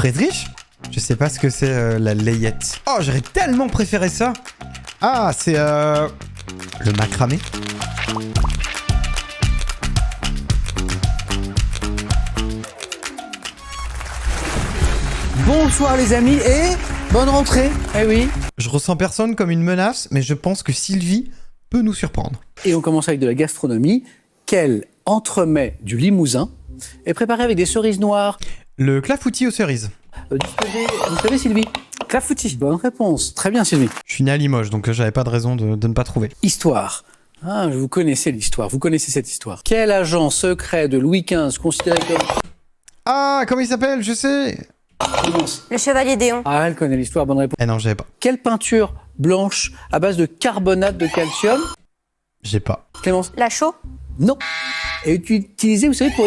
Friedrich? Je sais pas ce que c'est la layette. Oh, j'aurais tellement préféré ça. Ah, c'est le macramé. Bonsoir les amis et bonne rentrée. Eh oui. Je ressens personne comme une menace, mais je pense que Sylvie peut nous surprendre. Et on commence avec de la gastronomie. Quel entremets du Limousin est préparé avec des cerises noires? Le clafoutis aux cerises. Vous savez Sylvie? Clafoutis. Bonne réponse. Très bien Sylvie. Je suis né à Limoges, donc j'avais pas de raison de ne pas trouver. Histoire. Ah, vous connaissez l'histoire. Vous connaissez cette histoire. Quel agent secret de Louis XV considéré comme... Ah, comment il s'appelle? Je sais. Le chevalier Déon. Ah, elle connaît l'histoire. Bonne réponse. Eh non, j'avais pas. Quelle peinture blanche à base de carbonate de calcium? J'ai pas. Clémence? La chaux. Non. Et utilisée, vous savez, pour...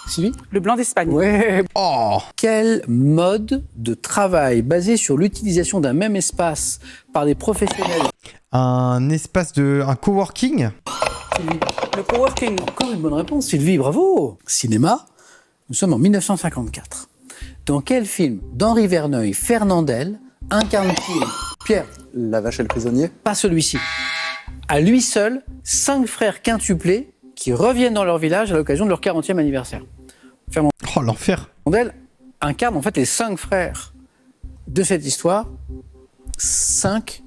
Sylvie? Le blanc d'Espagne. Ouais. Oh. Quel mode de travail basé sur l'utilisation d'un même espace par des professionnels? Un espace de... un coworking? Sylvie? Le coworking. Encore une bonne réponse, Sylvie, bravo. Cinéma, nous sommes en 1954. Dans quel film d'Henri Verneuil, Fernandel incarne-t-il Pierre? La vache et le prisonnier. Pas celui-ci. À lui seul, 5 frères quintuplés qui reviennent dans leur village à l'occasion de leur 40e anniversaire. Oh, l'enfer. Fernandel incarne en fait les 5 frères de cette histoire. 5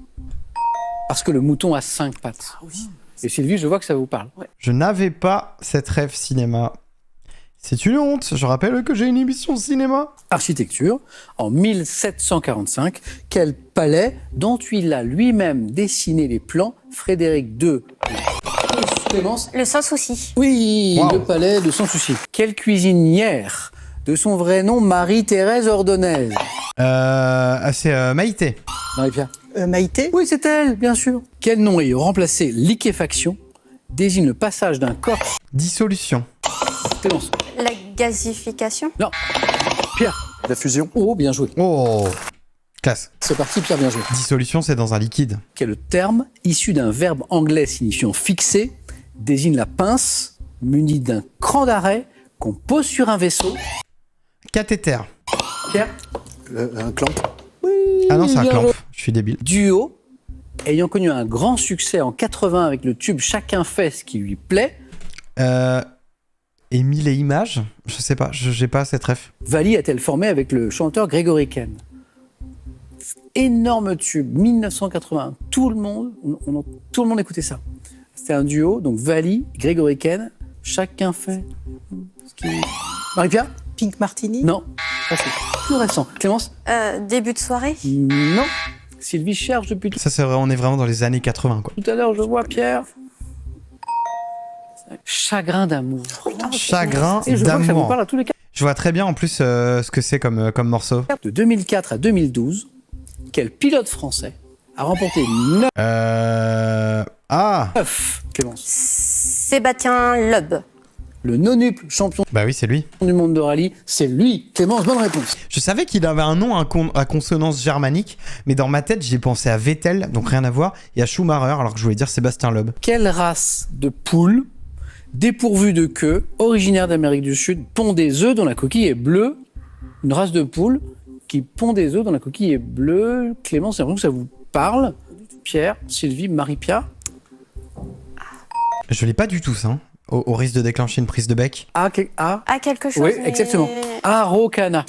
parce que le mouton a 5 pattes. Ah oui. Et Sylvie, je vois que ça vous parle. Je n'avais pas cette rêve cinéma. C'est une honte. Je rappelle que j'ai une émission cinéma. Architecture, en 1745, quel palais dont il a lui-même dessiné les plans, Frédéric II. Clémence? Le sans souci. Oui, Wow. le palais de Sans Souci. Quelle cuisinière de son vrai nom, Marie-Thérèse Ordonnaise? C'est Maïté. Marie-Pierre? Maïté. Oui, c'est elle, bien sûr. Quel nom ayant remplacé liquéfaction désigne le passage d'un corps? Dissolution. Clémence? La gazification. Non. Pierre? La fusion. Oh, bien joué. Oh. Classe. C'est parti, Pierre, bien joué. Dissolution, c'est dans un liquide. Quel terme, issu d'un verbe anglais signifiant fixer, désigne la pince munie d'un cran d'arrêt qu'on pose sur un vaisseau? Cathéter. Pierre? Un clamp. Ah non, c'est un bien clamp. joué. Je suis débile. Duo, ayant connu un grand succès en 80 avec le tube Chacun fait ce qui lui plaît, Émile et Images? Je sais pas, j'ai pas cette ref. Vali a-t-elle formé avec le chanteur Grégory Ken? Énorme tube, 1980. Tout le monde écoutait ça. C'était un duo, donc Vali, Grégory Ken, Chacun fait ce qui... Marie-Pierre? Pink Martini. Non, ça, c'est plus récent. Clémence? Début de soirée. Non. Sylvie cherche depuis Ça, c'est vrai, on est vraiment dans les années 80, quoi. tout à l'heure, je vois Pierre. Chagrin d'amour. Chagrin Et je vois que ça vous d'amour. parle à tous les cas. Je vois très bien, en plus, ce que c'est comme morceau. De 2004 à 2012, quel pilote français a remporté 9 Ah. Clémence? Sébastien Loeb. Le nonuple champion Bah oui, c'est lui. du monde de rallye, c'est lui. Clémence, bonne réponse. Je savais qu'il avait un nom à consonance germanique, mais dans ma tête, j'ai pensé à Vettel, donc rien à voir, et à Schumacher, alors que je voulais dire Sébastien Loeb. Quelle race de poule, dépourvue de queue, originaire d'Amérique du Sud, pond des œufs dont la coquille est bleue? Une race de poule qui pond des œufs dont la coquille est bleue. Clémence, j'ai l'impression que ça vous parle. Pierre, Sylvie, Marie-Pierre. Je l'ai pas du tout, ça, hein, au risque de déclencher une prise de bec. Ah, Quelque chose. oui, mais- exactement. Araucana.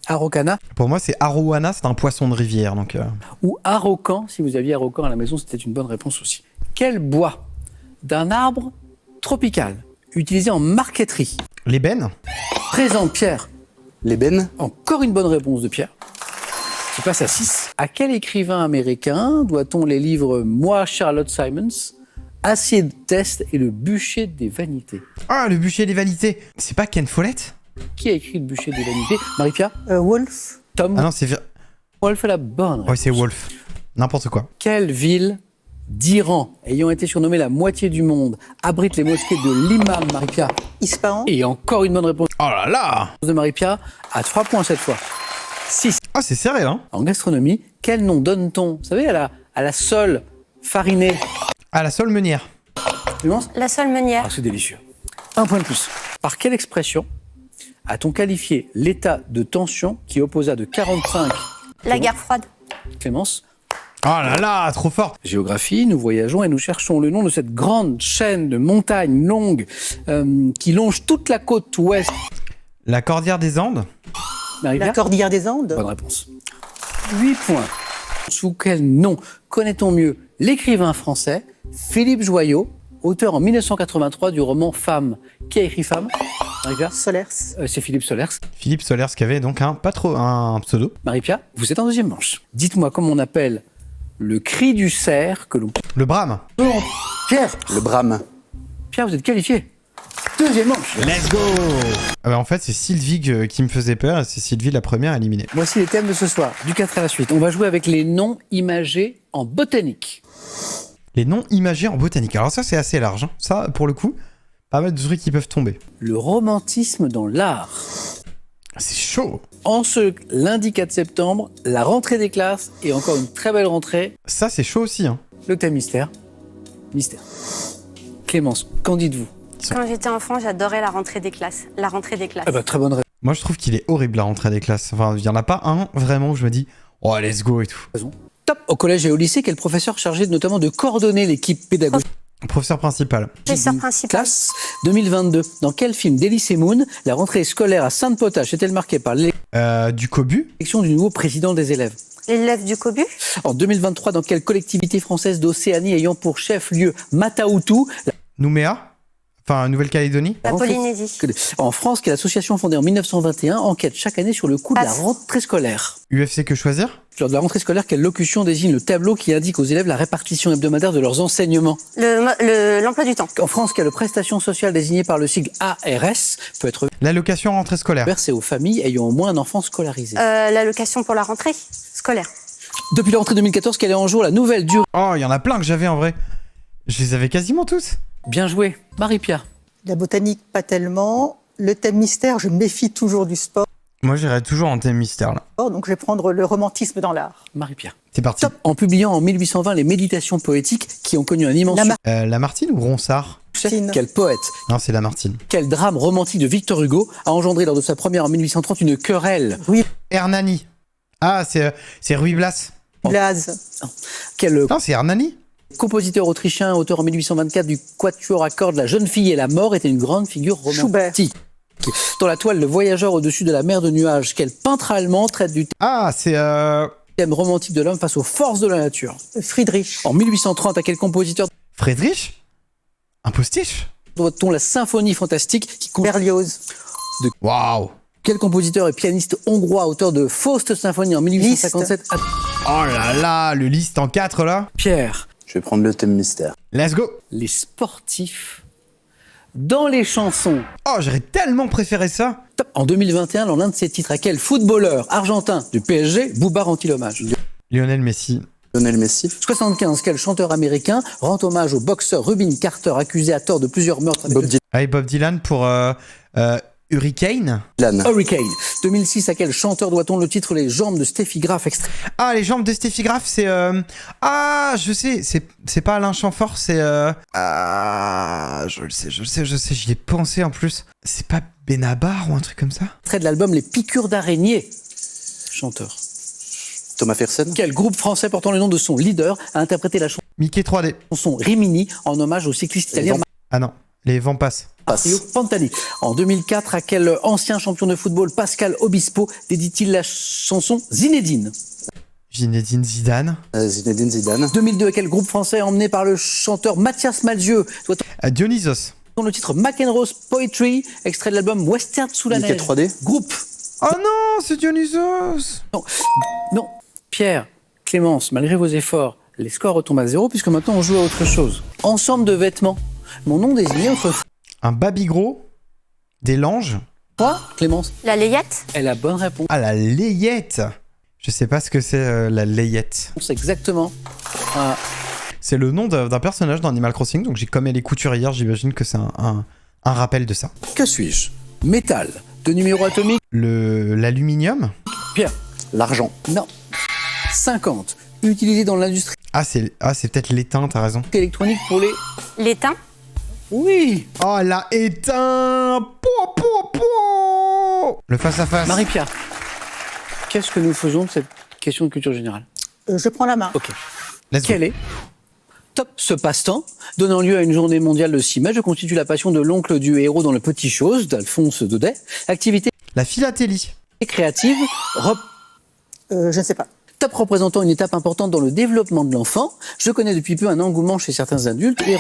Araucana Pour moi, c'est Arowana, c'est un poisson de rivière, donc... ou Araucan. Si vous aviez Araucan à la maison, c'était une bonne réponse aussi. Quel bois d'un arbre tropical utilisé en marqueterie L'ébène? présente Pierre? L'ébène. Encore une bonne réponse de Pierre. Tu passes à 6. À quel écrivain américain doit-on les livres Moi, Charlotte Simons, Acid Test et Le Bûcher des Vanités? Ah, le bûcher des vanités. C'est pas Ken Follett? Qui a écrit Le Bûcher des Vanités? Marie-Pierre? Wolf. Tom Ah non, c'est... Wolfe est la bonne réponse. Ouais, c'est Wolf. N'importe quoi. Quelle ville d'Iran, ayant été surnommée la moitié du monde, abrite les mosquées de l'imam? Marie-Pierre? Ispahan. Et encore une bonne réponse Oh là là! de Marie-Pierre à 3 points cette fois. 6. Ah, c'est serré, hein? En gastronomie, quel nom donne-t-on, vous savez, à la sole farinée? À la sole meunière. Clémence? La seule meunière. Ah, c'est délicieux. Un point de plus. Par quelle expression a-t-on qualifié l'état de tension qui opposa de 45 La guerre froide. Clémence? Oh là là, trop fort. Géographie, nous voyageons et nous cherchons le nom de cette grande chaîne de montagnes longues qui longe toute la côte ouest. La Cordillère des Andes. Marie-Pierre? La Cordillère des Andes. Bonne réponse. 8 points. Sous quel nom connaît-on mieux l'écrivain français Philippe Joyaux, auteur en 1983 du roman Femme? Qui a écrit Femme? Marie-Pierre? Solers. C'est Philippe Solers. Philippe Solers qui avait donc un pseudo. Marie-Pierre, vous êtes en deuxième manche. Dites-moi comment on appelle le cri du cerf que l'on... Le Brahme. Pierre, Le Brahme. Pierre, vous êtes qualifié. Deuxième manche. Let's go. Ah bah en fait, c'est Sylvie qui me faisait peur et c'est Sylvie la première éliminée. Voici les thèmes de ce soir, du 4 à la suite. On va jouer avec les noms imagés en botanique. Les noms imagés en botanique. Alors ça, c'est assez large. Hein. Ça, pour le coup, pas mal de trucs qui peuvent tomber. Le romantisme dans l'art. C'est chaud. En ce lundi 4 septembre, la rentrée des classes et encore une très belle rentrée. Ça, c'est chaud aussi. Hein. Le thème mystère. Mystère. Clémence, qu'en dites-vous? Quand j'étais enfant, j'adorais la rentrée des classes. La rentrée des classes. Très bonne Moi, je trouve qu'il est horrible la rentrée des classes. Enfin, il n'y en a pas un vraiment où je me dis « Oh, let's go » et tout. raison. Top. Au collège et au lycée, quel professeur chargé notamment de coordonner l'équipe pédagogique? Professeur principal. Professeur principal. Classe 2022. Dans quel film d'Elysée Moon la rentrée scolaire à Sainte-Potache est-elle marquée par Du Cobu. l'élection du nouveau président des élèves? L'élève du Cobu. En 2023, dans quelle collectivité française d'Océanie ayant pour chef-lieu Mata-Utu, Nouméa. Enfin, Nouvelle-Calédonie. La rentrée- Polynésie. En France, quelle association fondée en 1921 enquête chaque année sur le coût de la Passe. rentrée scolaire? UFC Que Choisir. Lors de la rentrée scolaire, quelle locution désigne le tableau qui indique aux élèves la répartition hebdomadaire de leurs enseignements? L'emploi du temps. En France, quelle prestation sociale désignée par le sigle ARS peut être L'allocation rentrée scolaire. versée aux familles ayant au moins un enfant scolarisé? L'allocation pour la rentrée scolaire. Depuis la rentrée 2014, quelle est en jour la nouvelle durée? Oh, il y en a plein que j'avais en vrai. Je les avais quasiment tous. Bien joué. Marie-Pierre. La botanique, pas tellement. Le thème mystère, je me méfie toujours du sport. Moi, j'irais toujours en thème mystère là. Donc je vais prendre le romantisme dans l'art. Marie-Pierre. C'est parti. Top. En publiant en 1820 les Méditations poétiques qui ont connu un immense La Lamartine ou Ronsard? succès, Martine. quel poète, Non, c'est Lamartine. quel drame romantique de Victor Hugo a engendré lors de sa première en 1830 une querelle? Hernani. Ah, c'est Ruy Blas. Blas. Quel Non, c'est Hernani. compositeur autrichien, auteur en 1824 du quatuor à cordes La jeune fille et la mort, était une grande figure romantique. Dans la toile Le voyageur au-dessus de la mer de nuages, quel peintre allemand traite du Ah, c'est thème romantique de l'homme face aux forces de la nature? Friedrich. En 1830, à quel compositeur Friedrich. Un postiche. doit-on la symphonie fantastique qui Berlioz. Waouh. Quel compositeur et pianiste hongrois, auteur de Faust Symphonie en 1857? Oh là là, le liste en 4 là. Pierre. Je vais prendre le thème mystère. Let's go. Les sportifs dans les chansons. Oh, j'aurais tellement préféré ça. Top. En 2021, dans l'un de ses titres, à quel footballeur argentin du PSG Bouba rend-il hommage? Lionel Messi. Lionel Messi. 75, quel chanteur américain rend hommage au boxeur Rubin Carter, accusé à tort de plusieurs meurtres avec Bob le Dylan. Allez, Bob Dylan pour Hurricane. Hurricane. 2006, à quel chanteur doit-on le titre Les jambes de Steffi Graf, extrait? Ah, les jambes de Steffi Graf, c'est Ah, je sais, c'est pas Alain Chamfort, c'est Ah, je le sais, j'y ai pensé en plus. C'est pas Benabar ou un truc comme ça? Extrait de l'album Les piqûres d'araignée. Chanteur. Thomas Fersen. Quel groupe français portant le nom de son leader a interprété la Mickey 3D. chanson Rimini en hommage au cycliste italien Ah non, les vents passent. Mario Pantani? En 2004, à quel ancien champion de football Pascal Obispo dédie-t-il la chanson Zinedine? Zinedine Zidane. Zinedine Zidane. 2002, à quel groupe français emmené par le chanteur Mathias Malzieu doit-on Dionysos. le titre McEnroe's Poetry, extrait de l'album Western sous la Mickey neige? 3D. Groupe. Oh non, c'est Dionysos. Non. Pierre, Clémence, malgré vos efforts, les scores retombent à 0 puisque maintenant on joue à autre chose. Ensemble de vêtements. Mon nom désignait autrefois. Un babygros. Des langes. Clémence, La layette. est la bonne réponse. Ah, la layette. Je sais pas ce que c'est la layette. C'est exactement. Ah, C'est le nom d'un personnage dans Animal Crossing, donc j'ai comme elle est couturière, j'imagine que c'est un rappel de ça. que suis-je? Métal. De numéro atomique. L'aluminium. Pierre. L'argent. Non. 50. Utilisé dans l'industrie Ah, c'est peut-être l'étain, t'as raison. électronique pour les... L'étain. Oui. Oh, la éteint. Po, po, po. Oh, le face-à-face. Marie-Pierre, qu'est-ce que nous faisons de cette question de culture générale? Je prends la main. Ok. Let's go. Quel est top ce passe-temps donnant lieu à une journée mondiale de 6 mai? Je constitue la passion de l'oncle du héros dans le Petit Chose d'Alphonse Daudet. Activité La philatélie. créative, Je ne sais pas. top représentant une étape importante dans le développement de l'enfant. Je connais depuis peu un engouement chez certains adultes et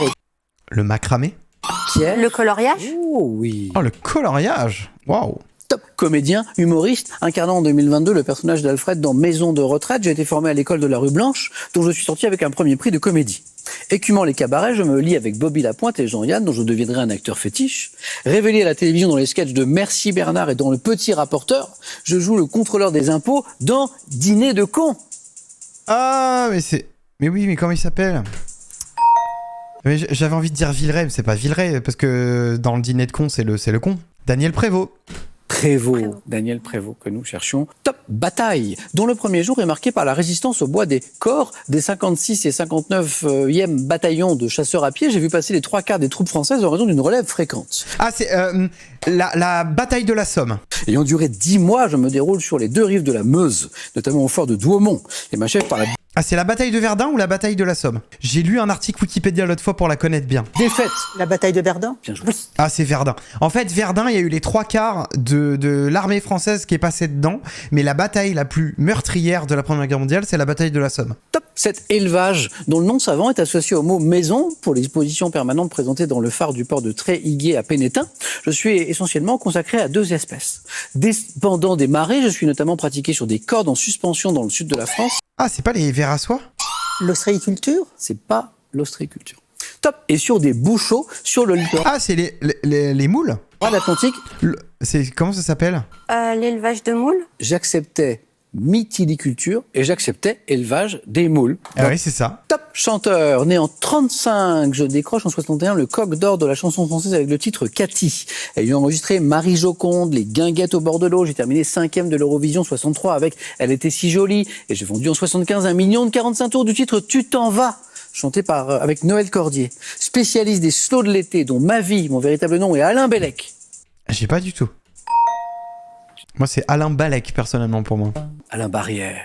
Le macramé. requiert... Le coloriage. Oh oui. Oh, le coloriage. Waouh. Top comédien, humoriste, incarnant en 2022 le personnage d'Alfred dans Maison de retraite. J'ai été formé à l'école de la rue Blanche, dont je suis sorti avec un premier prix de comédie. Écumant les cabarets, je me lie avec Bobby Lapointe et Jean-Yann, dont je deviendrai un acteur fétiche. Révélé à la télévision dans les sketchs de Merci Bernard et dans Le Petit Rapporteur, je joue le contrôleur des impôts dans Dîner de cons. Ah, mais c'est... Mais oui, mais comment il s'appelle? Mais j'avais envie de dire Villeray, mais c'est pas Villeray, parce que dans le dîner de con, c'est le con. Daniel Prévost. Prévost, Daniel Prévost, que nous cherchions. Top bataille, dont le premier jour est marqué par la résistance au bois des corps des 56 et 59e bataillons de chasseurs à pied. J'ai vu passer les 3/4 des troupes françaises en raison d'une relève fréquente. Ah, c'est la bataille de la Somme. Ayant duré 10 mois, je me déroule sur les deux rives de la Meuse, notamment au fort de Douaumont, et m'achève par la Ah, c'est la bataille de Verdun ou la bataille de la Somme? J'ai lu un article Wikipédia l'autre fois pour la connaître bien. défaite. La bataille de Verdun. Bien joué. Ah, c'est Verdun. En fait, Verdun, il y a eu les 3/4 de l'armée française qui est passée dedans, mais la bataille la plus meurtrière de la Première Guerre mondiale, c'est la bataille de la Somme. Top. Cet élevage, dont le nom savant est associé au mot maison pour l'exposition permanente présentée dans le phare du port de Tréhiguier à Pénétin, je suis essentiellement consacré à 2 espèces. Dépendant des marées, je suis notamment pratiqué sur des cordes en suspension dans le sud de la France. Ah, c'est pas les vers à soie? L'ostréiculture. C'est pas l'ostréiculture. Top. Et sur des bouchots sur le littoral Ah, c'est les moules? de l'Atlantique, Comment ça s'appelle? L'élevage de moules. j'acceptais mytiliculture et j'acceptais élevage des moules. Ah oui, c'est ça. Top chanteur, né en 35, je décroche en 61 le coq d'or de la chanson française avec le titre Cathy. Ayant enregistré Marie Joconde, Les Guinguettes au bord de l'eau, j'ai terminé 5e de l'Eurovision 63 avec Elle était si jolie. Et j'ai vendu en 75 1 million de 45 tours du titre Tu t'en vas, chanté avec Noël Cordier. Spécialiste des slows de l'été, dont Ma vie, mon véritable nom est Alain Bellec. J'ai pas du tout. Moi, c'est Alain Balek, personnellement, pour moi. Alain Barrière.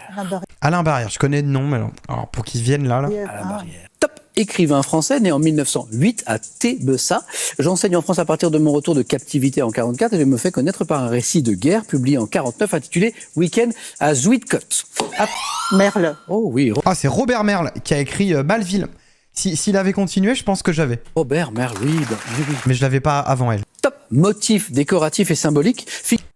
Alain Barrière, je connais de nom, mais alors pour qu'ils viennent là. Alain Barrière. Top écrivain français, né en 1908 à Tébessa. J'enseigne en France à partir de mon retour de captivité en 44 et je me fais connaître par un récit de guerre publié en 49 intitulé Week-end à Zuidcote. Merle. Oh oui, Ah, c'est Robert Merle qui a écrit Malville. S'il avait continué, je pense que j'avais. Robert Merle, oui, oui. Mais je l'avais pas avant elle. Top motif décoratif et symbolique.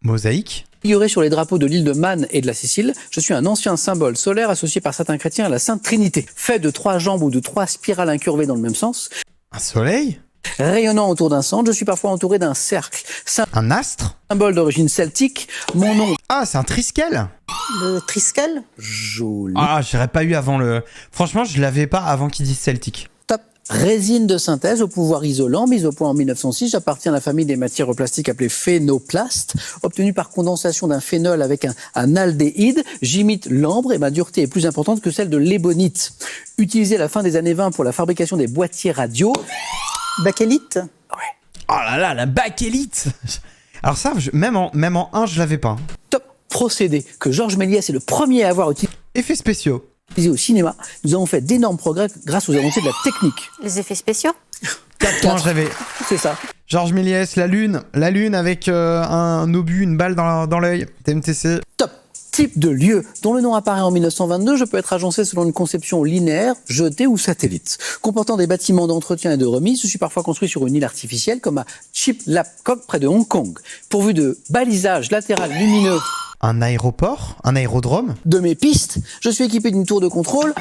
Mosaïque. Figuré sur les drapeaux de l'île de Man et de la Sicile, je suis un ancien symbole solaire associé par certains chrétiens à la Sainte Trinité. Fait de 3 jambes ou de 3 spirales incurvées dans le même sens. Un soleil. Rayonnant autour d'un centre, je suis parfois entouré d'un cercle. Un astre. Symbole d'origine celtique, mon nom... Ah, c'est un triskel. Le Triskel. Joli. Ah, j'aurais pas eu avant le... Franchement, je l'avais pas avant qu'ils disent celtique. Top. Résine de synthèse au pouvoir isolant, mise au point en 1906. J'appartiens à la famille des matières plastiques appelées phénoplastes, obtenue par condensation d'un phénol avec un aldéhyde. J'imite l'ambre et ma dureté est plus importante que celle de l'ébonite. Utilisé à la fin des années 20 pour la fabrication des boîtiers radio. Bakélite. Oh là là, la bakélite. Alors ça, même en 1, je l'avais pas. Top procédé que Georges Méliès est le premier à avoir utilisé Effets spéciaux. au cinéma. Nous avons fait d'énormes progrès grâce aux avancées de la technique. Les effets spéciaux. 4 points, j'avais. C'est ça. Georges Méliès, la lune avec un obus, une balle dans l'œil. TMTC. Top. Type de lieu dont le nom apparaît en 1922, je peux être agencé selon une conception linéaire, jetée ou satellite. Comportant des bâtiments d'entretien et de remise, je suis parfois construit sur une île artificielle comme à Chiplapcog près de Hong Kong. Pourvu de balisage latéral lumineux Un aéroport. Un aérodrome. de mes pistes, je suis équipé d'une tour de contrôle.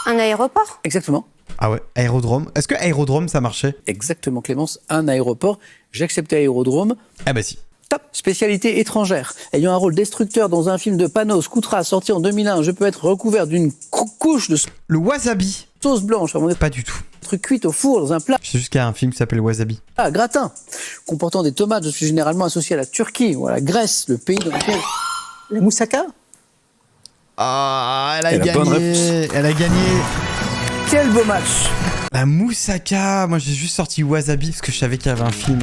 Un aéroport. Exactement. Ah ouais, aérodrome. Est-ce que aérodrome, ça marchait? Exactement, Clémence. Un aéroport. J'acceptais aérodrome. Ah bah si. Top. Spécialité étrangère. Ayant un rôle destructeur dans un film de Panos Koutra sorti en 2001, je peux être recouvert d'une couche de Le wasabi. sauce blanche avant Pas du tout. d'être cuite au four dans un plat Je sais juste qu'il y a un film qui s'appelle Wasabi. gratin. Comportant des tomates, je suis généralement associé à la Turquie ou à la Grèce, le pays dans lequel... Le moussaka. Ah, elle a Et la bonne gagné. Elle a gagné. Quel beau match. La moussaka. Moi, j'ai juste sorti Wasabi parce que je savais qu'il y avait un film.